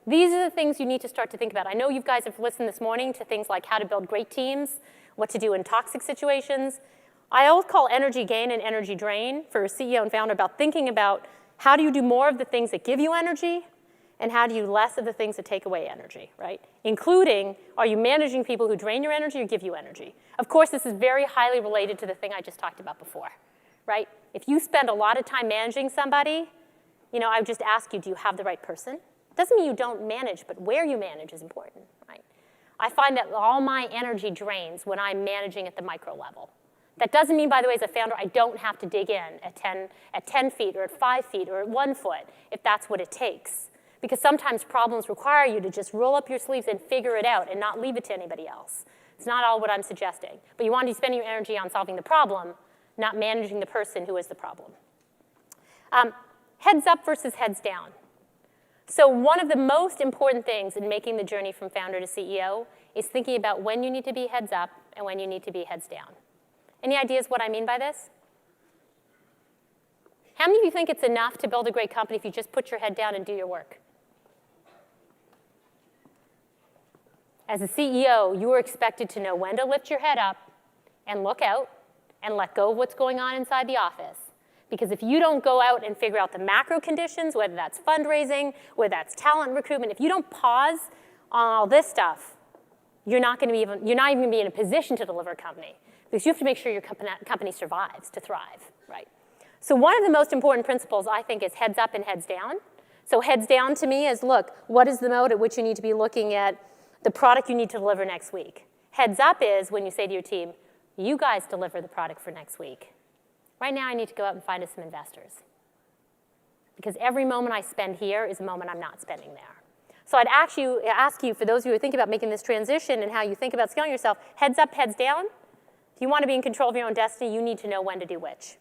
These are the things you need to start to think about. I know you guys have listened this morning to things like how to build great teams, what to do in toxic situations. I always call energy gain and energy drain for a CEO and founder about thinking about how do you do more of the things that give you energy and how do you less of the things that take away energy, right? Including, are you managing people who drain your energy or give you energy? Of course, this is very highly related to the thing I just talked about before, right? If you spend a lot of time managing somebody, I would just ask you, do you have the right person? Doesn't mean you don't manage, but where you manage is important, right? I find that all my energy drains when I'm managing at the micro level. That doesn't mean, by the way, as a founder, I don't have to dig in at 10 feet or at 5 feet or at 1 foot if that's what it takes. Because sometimes problems require you to just roll up your sleeves and figure it out and not leave it to anybody else. It's not all what I'm suggesting. But you want to spend your energy on solving the problem, not managing the person who is the problem. Heads up versus heads down. So one of the most important things in making the journey from founder to CEO is thinking about when you need to be heads up and when you need to be heads down. Any ideas what I mean by this? How many of you think it's enough to build a great company if you just put your head down and do your work? As a CEO, you are expected to know when to lift your head up and look out and let go of what's going on inside the office. Because if you don't go out and figure out the macro conditions, whether that's fundraising, whether that's talent recruitment, if you don't pause on all this stuff, you're not even going to be in a position to deliver a company. Because you have to make sure your company survives to thrive, right? So one of the most important principles, I think, is heads up and heads down. So heads down to me is, look, what is the mode at which you need to be looking at the product you need to deliver next week? Heads up is when you say to your team, you guys deliver the product for next week. Right now, I need to go out and find us some investors. Because every moment I spend here is a moment I'm not spending there. So I'd ask you, for those of you who are thinking about making this transition and how you think about scaling yourself, heads up, heads down. If you want to be in control of your own destiny, you need to know when to do which.